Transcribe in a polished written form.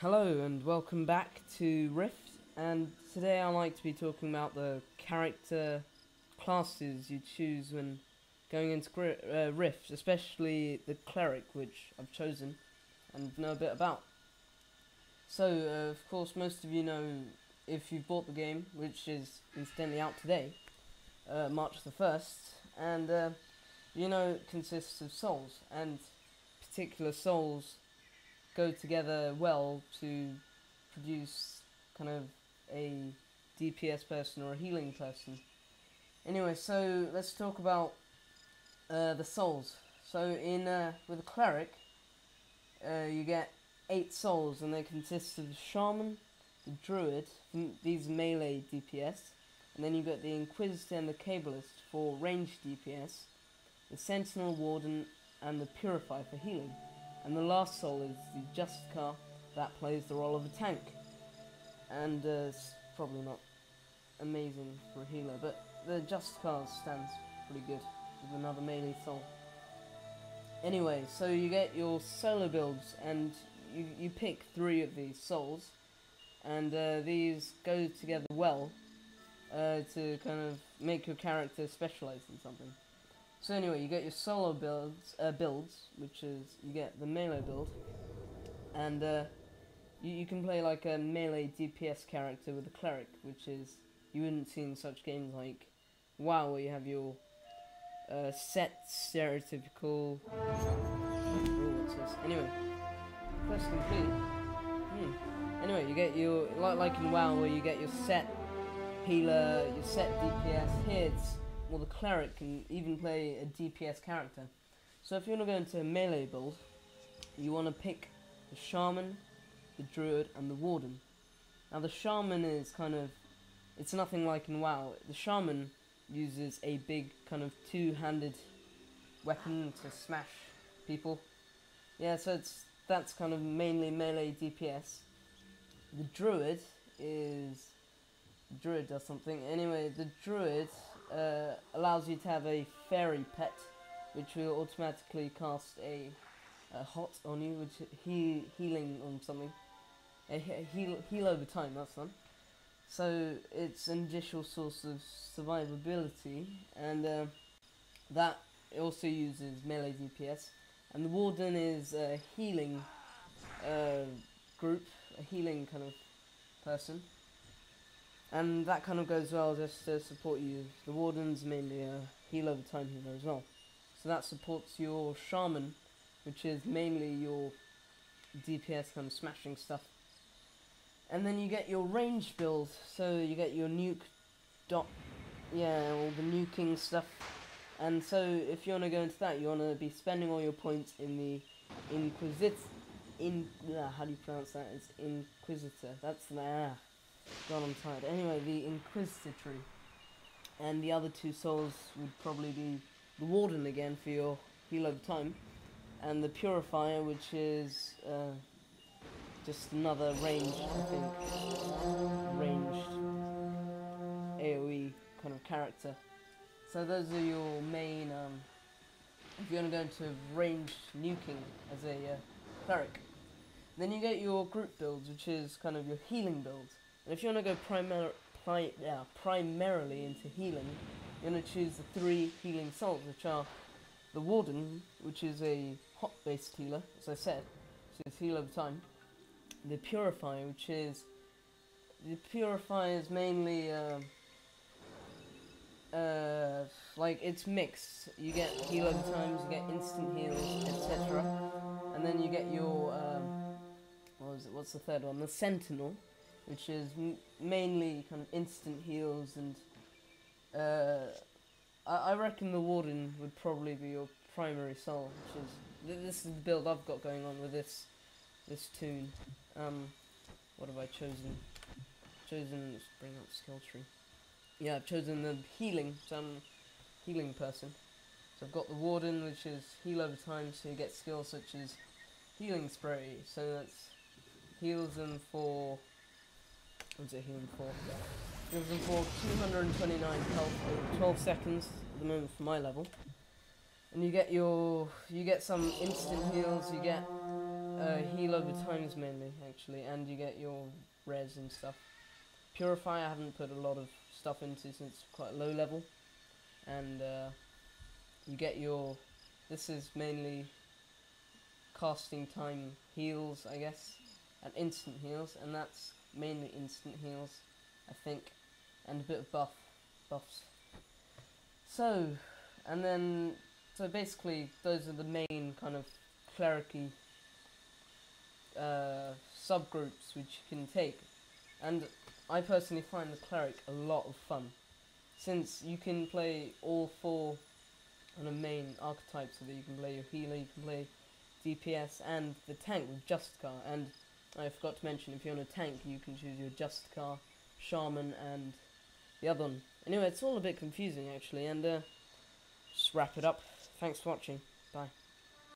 Hello and welcome back to Rift, and today I'd like to be talking about the character classes you choose when going into Rift, especially the Cleric, which I've chosen and know a bit about. So, of course, most of you know, if you've bought the game, which is incidentally out today, March the 1st, and you know it consists of souls, and particular souls go together well to produce kind of a DPS person or a healing person. Anyway, so let's talk about the souls. So in with a cleric, you get 8 souls, and they consist of the shaman, the druid, these melee DPS, and then you got the inquisitor and the cabalist for ranged DPS, the sentinel, warden, and the purifier for healing. And the last soul is the Justicar that plays the role of a tank. And it's probably not amazing for a healer, but the Justicar stands pretty good with another melee soul. Anyway, so you get your solo builds, and you pick 3 of these souls, and these go together well to kind of make your character specialize in something. So anyway, you get your solo builds, which is, you get the melee build, and you can play like a melee DPS character with a cleric, which is, you wouldn't see in such games like WoW, where you have your set stereotypical, what's this? Anyway, press complete. Anyway, you get your, like in WoW, where you get your set healer, your set DPS. Here it's, well, the cleric can even play a DPS character. So if you want to go into a melee build, you want to pick the shaman, the druid, and the warden. Now the shaman is kind of, it's nothing like in WoW. The shaman uses a big kind of 2-handed weapon to smash people. Yeah, so that's kind of mainly melee DPS. The druid does something. Anyway, the druid allows you to have a fairy pet, which will automatically cast a hot on you, which healing on something. Heal over time, that's fun. So it's an additional source of survivability, and that also uses melee DPS. And the warden is a healing group, a healing kind of person. And that kind of goes well just to support you. The warden's mainly a heal over time healer as well. So that supports your shaman, which is mainly your DPS kind of smashing stuff. And then you get your range build, so you get your nuke all the nuking stuff. And so if you want to go into that, you want to be spending all your points in the how do you pronounce that? It's Inquisitor. That's the God, I'm tired. Anyway, the Inquisitor tree. And the other 2 souls would probably be the Warden again for your heal over time, and the Purifier, which is just another ranged, I think, ranged AoE kind of character. So those are your main, if you want to go into ranged nuking as a cleric. Then you get your group builds, which is kind of your healing builds. And if you want to go primarily into healing, you're going to choose the 3 healing souls, which are the Warden, which is a hot-based healer, as I said, so it's heal over time. The Purifier, which is, the Purifier is mainly, like, it's mixed. You get heal over times, you get instant heals, etc. And then you get your, what's the third one? The Sentinel, which is mainly kind of instant heals, and I reckon the Warden would probably be your primary soul, which is, this is the build I've got going on with this tune. What have I chosen? Let's bring up skill tree. Yeah, I've chosen the healing, so I'm a healing person. So I've got the Warden, which is heal over time, so you get skills such as healing spray, so that's heals them for, what's it healing for? Heals them for 229 health for 12 seconds at the moment for my level. And you get some instant heals, you get heal over times mainly, actually, and you get your res and stuff. Purify I haven't put a lot of stuff into since it's quite low level, and you get your, this is mainly casting time heals, I guess, and instant heals, and that's mainly instant heals, I think, and a bit of buffs. So, and then, so basically, those are the main kind of cleric-y subgroups which you can take, and I personally find the cleric a lot of fun, since you can play all four kind of main archetypes, so that you can play your healer, you can play DPS, and the tank with Justicar, and I forgot to mention, if you're on a tank, you can choose your Justicar, Shaman, and the other one. Anyway, it's all a bit confusing, actually, and just wrap it up. Thanks for watching. Bye.